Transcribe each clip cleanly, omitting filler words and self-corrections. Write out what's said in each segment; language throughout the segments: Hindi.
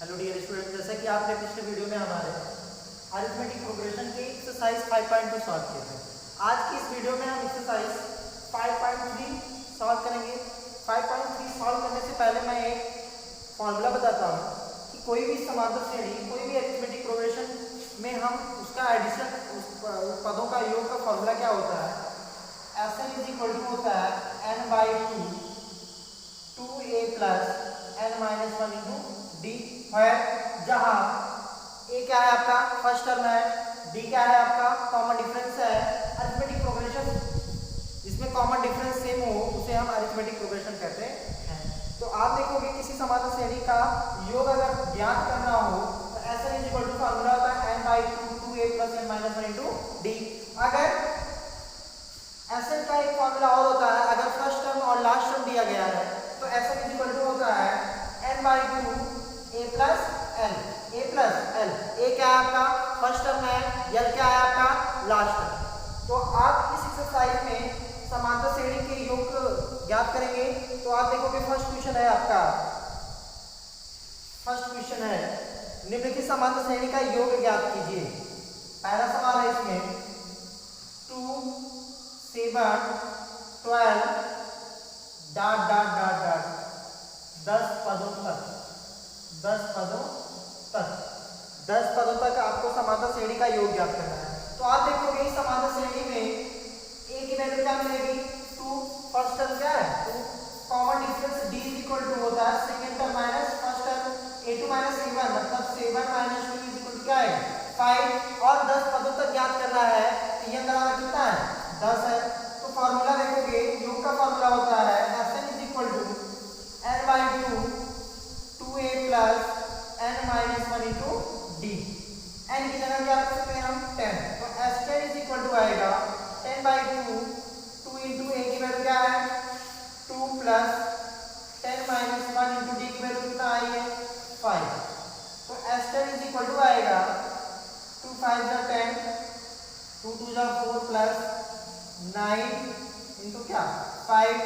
हेलो डियर स्टूडेंट, जैसा कि आपने पिछले वीडियो में हमारे अरिथमेटिक प्रोग्रेशन के एक्सरसाइज 5.2 सॉल्व किए थे। आज की इस वीडियो में हम एक्सरसाइज 5.3 सॉल्व करेंगे। 5.3 सॉल्व करने से पहले मैं एक फॉर्मूला बताता हूँ कि कोई भी समांतर श्रेणी, कोई भी अरिथमेटिक प्रोग्रेशन में हम उसका एडिशन, उस पदों का योग का फॉर्मूला क्या होता है। Sn इज इक्वल टू होता है n/2 2a plus n-1 into D है, जहां a क्या है आपका फर्स्ट टर्म है, d क्या है आपका कॉमन डिफरेंस है। अरिथमेटिक प्रोग्रेशन जिसमें कॉमन डिफरेंस सेम हो उसे हम अरिथमेटिक प्रोग्रेशन कहते हैं। तो आप देखोगे किसी समांतर श्रेणी का योग अगर ज्ञात करना हो तो Sn is equal to formula होता है n/2 2a plus n-1 into D. अगर Sn का एक फार्मूला और होता है, अगर फर्स्ट टर्म और लास्ट टर्म दिया गया है तो Sn इज इक्वल टू होता है n/2 a plus l, a plus l। a क्या है आपका फर्स्ट टर्म है, l क्या है आपका लास्ट टर्म। तो आप इस एक्सरसाइज में समांतर श्रेणी के योग ज्ञात करेंगे। तो आप देखोगे फर्स्ट क्वेश्चन है आपका, फर्स्ट क्वेश्चन है निम्नलिखित समांतर श्रेणी का योग ज्ञात कीजिए। पहला सवाल है इसमें 2 7 12 डॉट डॉट डॉट डॉट 10 पदों तक, 10 पदों तक आपको समांतर श्रेणी का योग ज्ञात करना है। तो आप देखोगे इस समांतर श्रेणी में a की वैल्यू क्या मिलेगी 2, फर्स्ट टर्म क्या है 2, common difference d is equal to होता है second term minus first term a2 minus a1, मतलब 7 माइनस 2 इज इक्वल टू क्या है 5, और 10 पदों तक ज्ञात करना है। तो ये अंदर हमारा कितना है 10 है। तो फार्मूला देखोगे योग का फार्मूला होता है Sn is equal to n/2 2a plus n-1 into D. n की जगह क्या रख सकते हैं हम 10, तो S10 इज इक्वल टू आएगा 10/2 2 इंटू a की वैल्यू क्या है 2 प्लस 10-1 इंटू डी की वैल्यू कितना आई है 5। तो S10 इज इक्वल टू आएगा 2 5 जा 10, 2 2 जा 4 प्लस 9 इंटू क्या 5।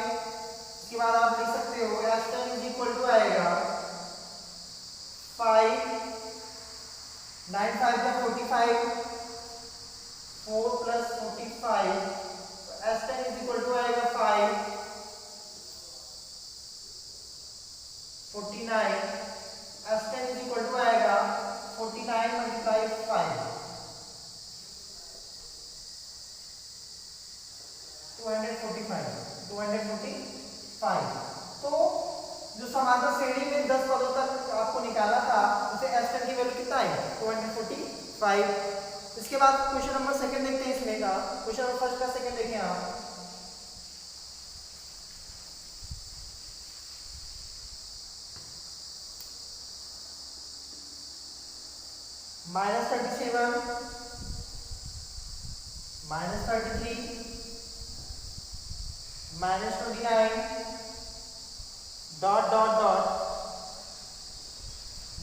इसके बाद आप लिख सकते हो S10 इज इक्वल टू आएगा 5 9 5 जा 45, 4 प्लस 45, तो S10 इज इक्वल टू आएगा 5 49, S10 इज इक्वल टू आएगा 49 मल्टीप्लाई 5 245। तो जो समांतर श्रेणी में 10 पदों तक आपको निकाला था उसे S10 की वैल्यू कितना है 245। इसके बाद क्वेश्चन नंबर सेकंड देखते हैं इसमें का। क्वेश्चन नंबर फर्स्ट का सेकंड देखें आप। -37 -33 -29 dot dot dot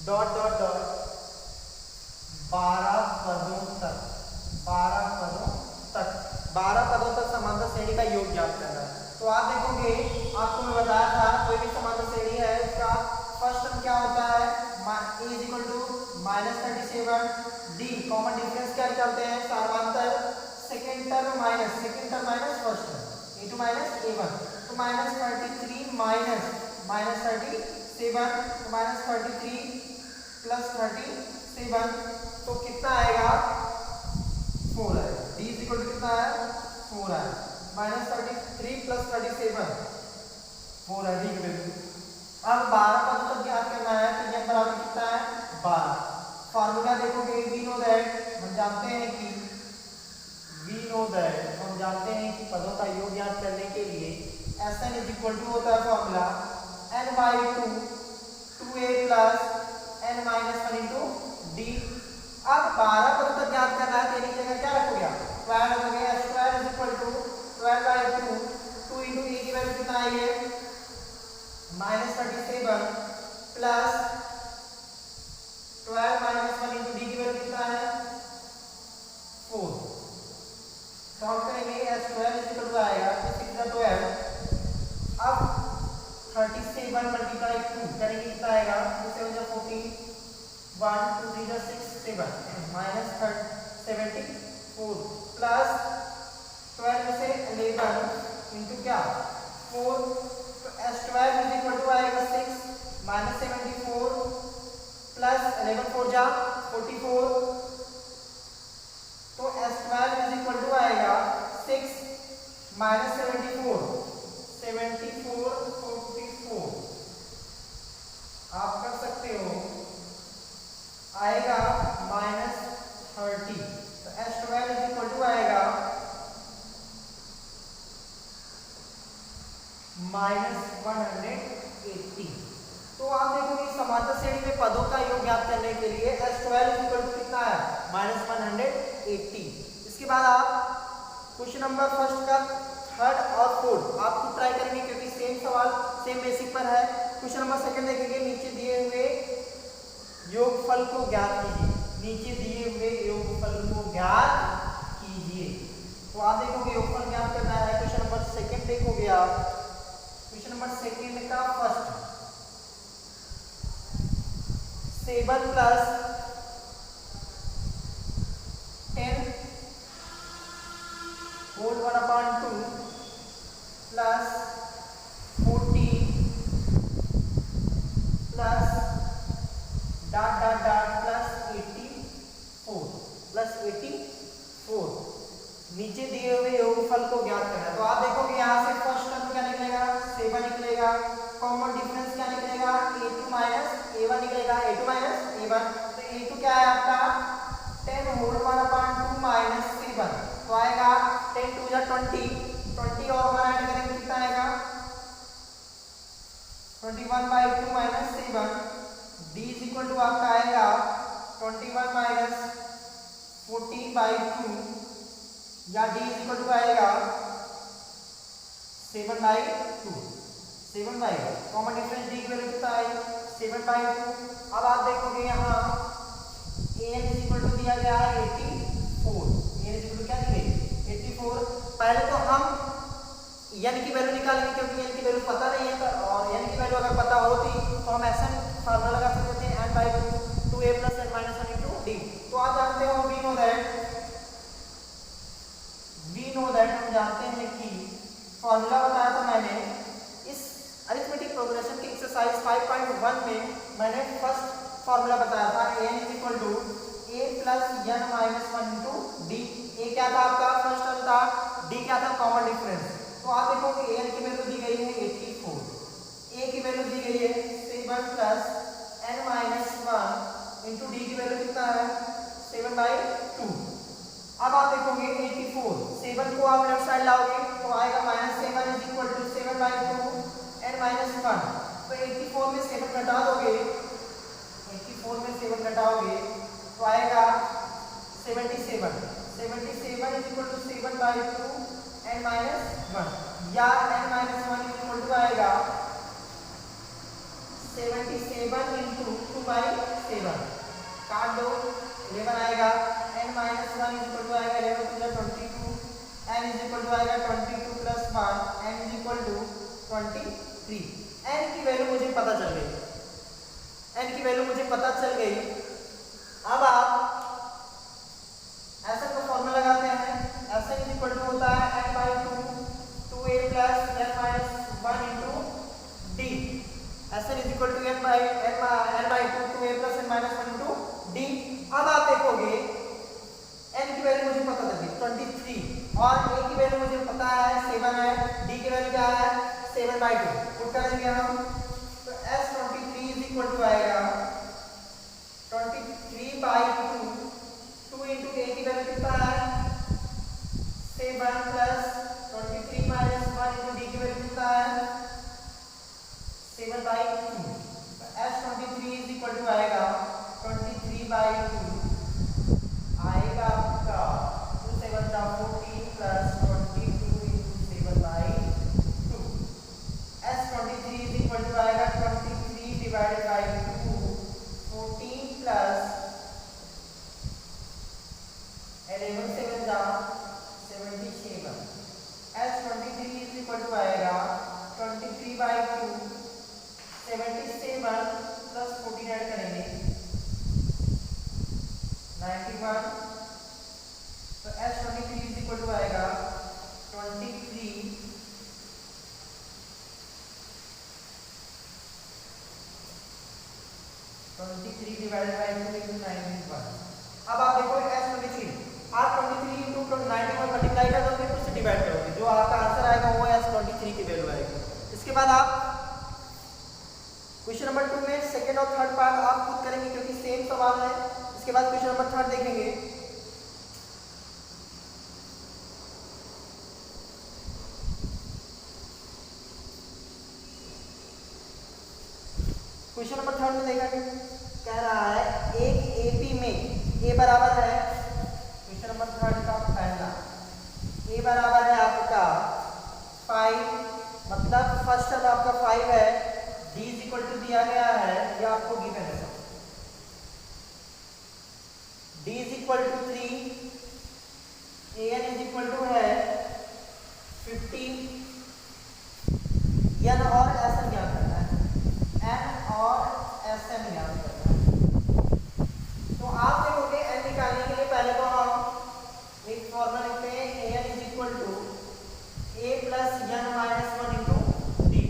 dot dot dot 12 पदों तक, 12 पदों तक समांतर श्रेणी का योग ज्ञात करना है। तो आप देखोगे आपको मैं बताया था कोई भी समांतर श्रेणी है उसका फर्स्ट टर्म क्या होता है a is equal to -37, d common difference क्या निकालते हैं समांतर second term minus first term a2 minus a1, तो -33 माइनस 37, तो -33 प्लस 37, तो कितना आएगा 4 है। d इज इक्वल टू कितना है 4 है, -33 प्लस 37 4 है, ठीक है। अब 12 पदों तक ज्ञात करना है, तो ये बराबर कितना है 12। फार्मूला देखोगे वी नो दैट, हम जानते हैं कि पदों का योग ज्ञात करने के लिए Sn इज इक्वल टू होता है formula n/2 2a plus n-1 into D. अब 12 पदों तक ज्ञात करना है, तेरी जगह क्या रखोगे आप 12 रखोगे। S2 is equal to 12/2 2 into a की वैल्यू कितना आई है -37 प्लस 12-1 इंटू डी की वैल्यू कितना है 4। सॉल्व करेंगे S2 इज इक्वल टू आएगा 12। अब 37 मल्टीप्लाई 2 करेंगे कितना आएगा 2 7 14 1 2 3 6 7 माइनस 74 प्लस 12 से 11 इंटू क्या 4, तो S12 इज इक्वल टू आएगा 6 माइनस 74 प्लस 11 4 जा 44, तो S12 इज इक्वल टू आएगा 6 माइनस 74 44 आप कर सकते हो आएगा -30, तो S12 इज इक्वल टू आएगा -180। तो आप देखोगे समांतर श्रेणी में पदों का योग ज्ञात करने के लिए S12 इज इक्वल टू कितना है -180। इसके बाद आप क्वेश्चन नंबर फर्स्ट का थर्ड और फोर्थ आप खुद ट्राई करेंगे क्योंकि सेम सवाल सेम बेसिक पर है। क्वेश्चन नंबर सेकंड देखेंगे, नीचे दिए हुए योगफल को ज्ञात कीजिए, नीचे दिए हुए योगफल को ज्ञात कीजिए। तो आप देखोगे योगफल ज्ञात करना है। क्वेश्चन नंबर सेकंड देखोगे आप, क्वेश्चन नंबर सेकंड का first 7 plus 10 whole 1/2 plus 14 plus dot dot dot plus 84 नीचे दिए हुए योगफल को ज्ञात करना है। तो आप देखोगे यहाँ से फर्स्ट टर्म क्या निकलेगा 7 निकलेगा, कॉमन डिफरेंस क्या निकलेगा a2 माइनस a1 निकलेगा, a2 माइनस a1, तो a2 क्या है आपका 10 होल 1/2 माइनस 7, तो आएगा 10 2 जा 20 और 1 ऐड करेंगे कितना आएगा 21/2 minus 7, d is equal to आपका आएगा 21 माइनस 14/2 या d इज इक्वल टू आएगा 7/2 कॉमन डिफरेंस d की वैल्यू कितना है 7/2। अब आप देखोगे यहाँ an इज इक्वल टू दिया गया है 84, an इज इक्वल टू क्या दी गई 84। पहले तो हम n की वैल्यू निकालेंगे क्योंकि n की वैल्यू पता नहीं है, और n की वैल्यू अगर पता होती तो हम ऐसा फार्मूला लगा सकते थे n/2 2a + n - 1 * d। तो आप जानते हो वी नो दैट हम जानते हैं कि फार्मूला बताया था मैंने इस अरिथमेटिक प्रोग्रेशन की एक्सरसाइज 5.1 में मैंने फर्स्ट फार्मूला बताया था n = a + n - 1 * d। a क्या था आपका फर्स्ट टर्म था, d क्या था कॉमन डिफरेंस। तो आप देखोगे n की वैल्यू दी गई है 84, a की वैल्यू दी गई है 7 + n - 1 * d की वैल्यू कितना है 7/2। अब आप देखोगे 84 7 को आप लेफ्ट साइड लाओगे तो आएगा -7 = 7/2 n - 1, तो 84 में 7 घटा दोगे, 84 में 7 घटाओगे तो आएगा 77 = 7/2 n - 1, या n - 1 = आएगा 77 × 2/7, काट दो 11 आएगा, n - 1 = आएगा 11 × 22, n = आएगा 22 + 1, n = 23। n की वैल्यू मुझे पता चल गई, n की वैल्यू मुझे पता चल गई। अब आप ऐसा का फॉर्मूला लगाते हैं, ऐसा = होता है n/2 2a + n - 1 * d, ऐसा n = n/2 2a + n - 1 * d। अब आप देखोगे n की वैल्यू मुझे पता चल गई 23 और a की वैल्यू मुझे पता है 7 है, d की वैल्यू क्या है 7/2, पुट करेंगे हम तो S23 = आएगा 23/2 2 × a की वैल्यू कितना है 7 + 23 - 1 * d की वैल्यू कितना है 7/2, तो S23 = आएगा 23/2 आएगा आपका 2 7 14 + 22 × 7/2। S23 = आएगा 23/2 14 + 11 7 77। S23 = आएगा 23/2 77 + 14 ऐड करेंगे 91, तो S23 इज इक्वल टू आएगा 23 डिवाइडेड बाय 2 into 91। अब आप देखो S23, आप 23 into 91 मल्टीप्लाई कर दोगे तो उससे डिवाइड करोगे, जो आपका आंसर आएगा वो S23 की वैल्यू आएगी। इसके बाद आप क्वेश्चन नंबर 2 में सेकंड और थर्ड पार्ट आप खुद करेंगे क्योंकि सेम सवाल है। इसके बाद क्वेश्चन नंबर 3 देखेंगे। क्वेश्चन नंबर 3 में देखा कह रहा है एक एपी में ए बराबर है, क्वेश्चन नंबर 3 का पहला, ए बराबर है आपका 5, मतलब फर्स्ट टर्म आपका 5 है, डी इज इक्वल टू दिया गया है, ये आपको गिवन है, D is equal to 3, A N is equal to है 50, एन और एस एन ज्ञात करना है, एन और एस एन ज्ञात करना है। तो आप देखोगे एन निकालने के लिए पहले तो हम एक फॉर्मूला लिखते हैं, a N is equal to a plus n minus 1 into d.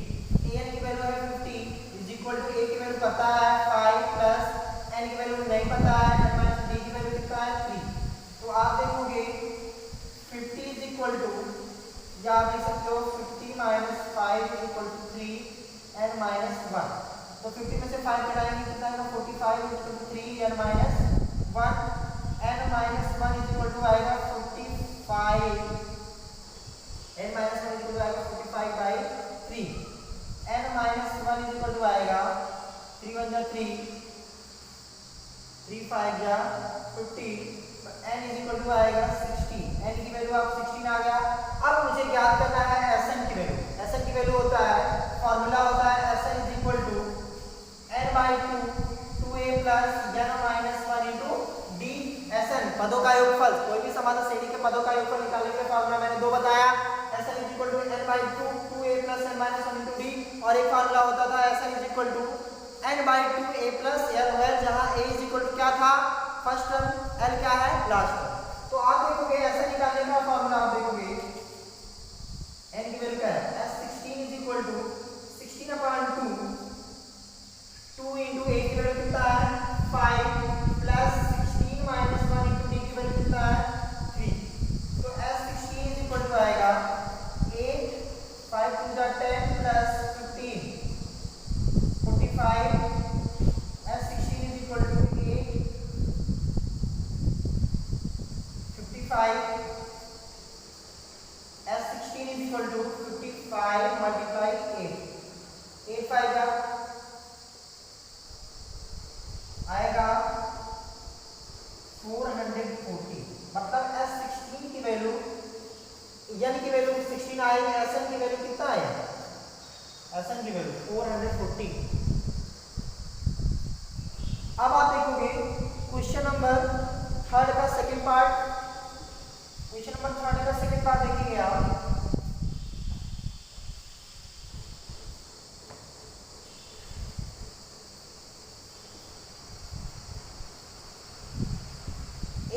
A n की वैल्यू है 50 इज इक्वल टू ए की वैल्यू पता है 5 प्लस एन की वैल्यू नहीं पता है, एन माइनस डी की वैल्यू कितना है 3। तो आप देखोगे 50 इज इक्वल टू, या आप देख सकते हो 50 minus 5 is equal to 3 N minus 1। तो 50 में से 5 घटाएंगे कितना आएगा 45 is equal to 3 N minus 1, N minus 1 is equal to आएगा 45, N minus 1 is equal to आएगा 45 by 3, N minus 1 is equal to आएगा 3 1 जा 3, 3 5 जा 50, तो n इज इक्वल टू आएगा 60, n की वैल्यू आप 16 आ गया। अब मुझे ज्ञात करना है Sn की वैल्यू। Sn की वैल्यू होता है, फार्मूला होता है Sn is equal to n by 2 2a plus n minus 1 into D. Sn पदों का योगफल, कोई भी समान श्रेणी के पदों का योगफल निकालने के लिए फार्मूला मैंने दो बताया, Sn is equal to n by 2 2a plus n minus 1 into D, और एक फार्मूला होता था Sn is equal to n by 2a plus l, जहां a इज इक्वल टू क्या था फर्स्ट टर्म, l क्या है लास्ट टर्म। तो आप देखोगे ऐसा निकालने का फार्मूला, आप देखोगे n की वैल्यू क्या है, s16 is equal to 16/2 2 into a की वैल्यू कितना है 5 प्लस 16 माइनस 1 इंटू d की वैल्यू कितना है 3। तो s16 इज इक्वल टू आएगा 8 5 2 10 plus 15 45, s16 is equal to 8 55, s16 is equal to 55 multiply 8 5 का आएगा 440, मतलब s16 की वैल्यू, n की वैल्यू 16 आएगी, sn की वैल्यू कितना आएगा, sn की वैल्यू 440। अब आप देखोगे क्वेश्चन नंबर 3 का सेकंड पार्ट, क्वेश्चन नंबर 3 का सेकंड पार्ट देखेंगे आप।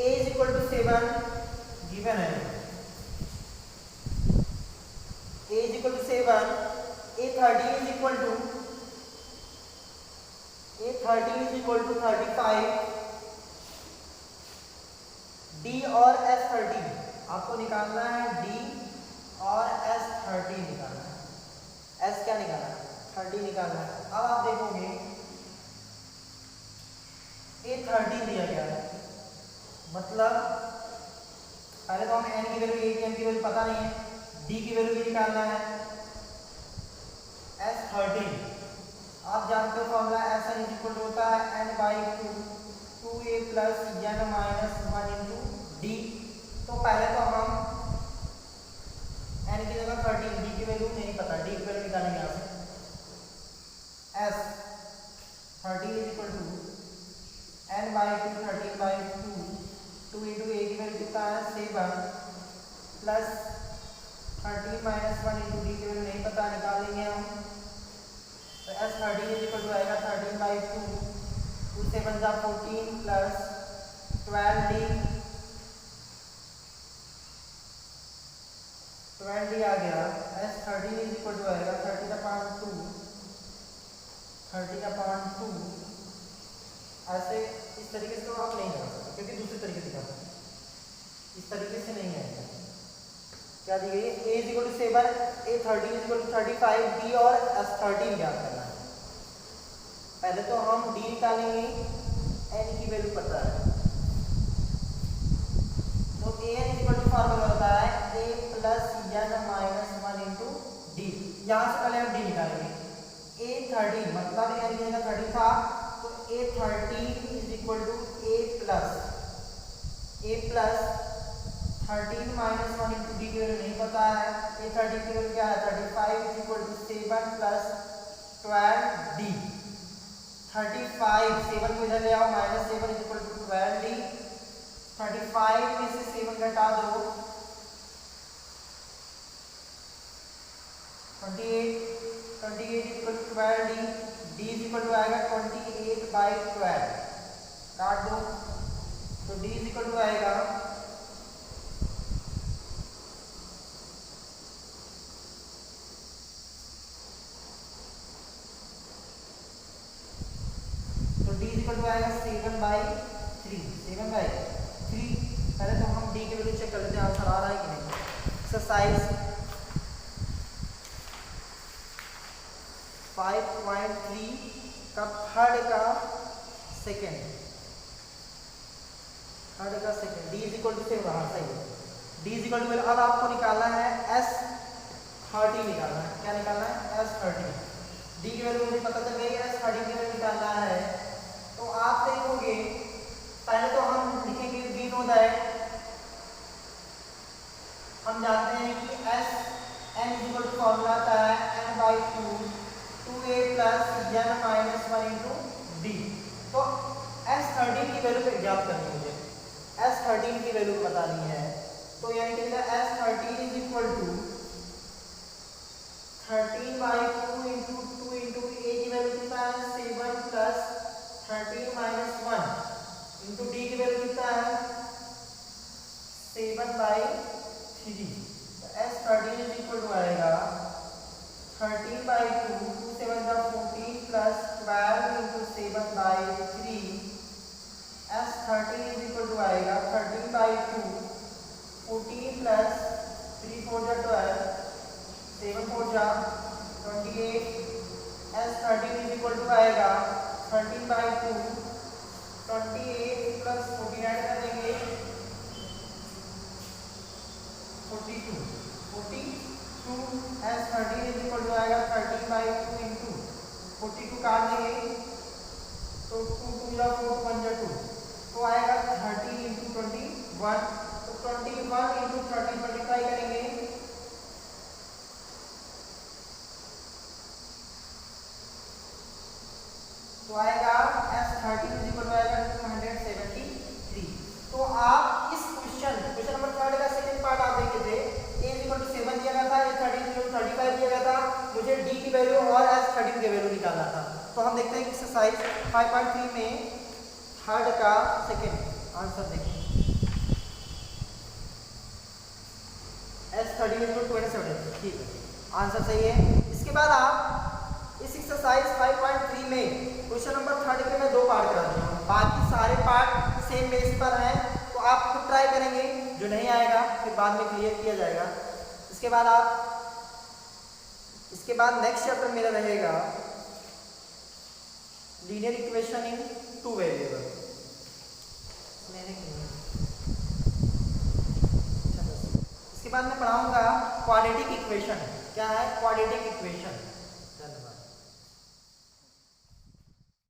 a is equal to 7 given है, a is equal to 7, a13 is equal to 35, d और s13 आपको निकालना है, d और s13 निकालना है, s क्या निकालना है 30 निकालना है। अब आप देखोगे a13 दिया गया है, मतलब पहले तो हमें n की वैल्यू, a की n की वैल्यू पता नहीं है, d की वैल्यू भी निकालना है, s13 आप जानते हो formula Sn is equal to होता है n by 2 2a plus n minus 1 into D. तो पहले तो हम n की जगह 13, d की वैल्यू नहीं पता, d की वैल्यू निकालेंगे यहाँ से, s13 is equal to n by 2 13 by 2 into a की वैल्यू कितना है 7 प्लस 13 माइनस 1 इंटू डी की वैल्यू नहीं पता, निकाल लेंगे हम। तो s13 इज इक्वल टू आएगा 13 बाई 2 7 जा 14 प्लस 12D आ गया। S13 इज इक्वल टू आएगा 13/2 ऐसे इस तरीके से तो आप नहीं लगा सकते क्योंकि दूसरे तरीके दिखा सकते, इस तरीके से नहीं आएगा। क्या दी गई है? A is equal to 7, A13 is equal to 35, D और S13 ज्ञात करना है। पहले तो हम D निकालेंगे, N की वैल्यू पता है तो AN is equal to formula होता है A plus N minus 1 into D। यहाँ से पहले हम D निकालेंगे। A13 मतलब N की जगह 30 था तो A13 is equal to A plus 13 minus 1 into D की वैल्यू नहीं पता है। A13 की वैल्यू क्या है? 35 is equal to 7 plus 12D। 35 7 को इधर ले आओ, minus 7 is equal to 12D। 35 में से 7 घटा दो 28 is equal to 12D। D is equal to आएगा 28/12, काट दो तो D इज इक्वल टू आएगा 7/3। पहले तो हम D की वैल्यू चेक कर लेते हैं, आंसर आ रहा है कि नहीं। एक्सरसाइज 5.3 का थर्ड का second D is equal to same रहा, सही है। D इज इक्वल टू, अब आपको निकालना है S13 निकालना है। क्या निकालना है? S13। D की वैल्यू मुझे पता चल गई है, S13 की वैल्यू निकालना है। तो आप देखोगे पहले तो हम लिखेंगे वी नो दैट, हम जानते हैं कि S n is equal to formula आता है n/2 2a plus n minus 1 into D। तो S13 की वैल्यू ज्ञात करनी है मुझे, S13 की वैल्यू बतानी है। तो यानी कि S13 is equal to 13/2 into 2 into a की वैल्यू कितना है? 7 प्लस 13 माइनस 1 इंटू D की वैल्यू कितना है? 7/3। तो S13 इज इक्वल टू आएगा 13/2 2 7 14 plus 12 into 7/3। S13 is equal to आएगा 13/2 14 plus 3 4 12 7 4 28। S13 is equal to आएगा 13/2 28 प्लस 14 ऐड कर देंगे 42। S13 इज इक्वल टू आएगा 13/2 इंटू 42 काट देंगे तो 2 2 या 4 1 या 2 तो आएगा 30 इंटू 21। तो 21 इंटू 30 मल्टीप्लाई करेंगे तो आएगा S13 इज इक्वल टू आएगा 273। तो आप इस क्वेश्चन नंबर 3 का सेकंड पार्ट आप देखे थे, A इज इक्वल टू 7 दिया गया था, A13 इज इक्वल टू 35 दिया गया था, मुझे D की वैल्यू और S13 की वैल्यू निकालना था। तो हम देखते हैं एक्सरसाइज 5.3 में थर्ड का सेकंड आंसर देखिए। S13 इज इक्वल टू 27, ठीक है, आंसर सही है। इसके बाद आप इस एक्सरसाइज 5.3 में क्वेश्चन नंबर 3 के मैं 2 पार्ट करा दूंगा, बाकी सारे पार्ट सेम बेस पर हैं। तो आप खुद ट्राई करेंगे, जो नहीं आएगा फिर बाद में क्लियर किया जाएगा। इसके बाद नेक्स्ट चैप्टर मेरा रहेगा लीनियर इक्वेशन इन 2 वेरिएबल। इसके बाद मैं पढ़ाऊंगा क्वाड्रेटिक इक्वेशन। क्या है क्वाड्रेटिक इक्वेशन?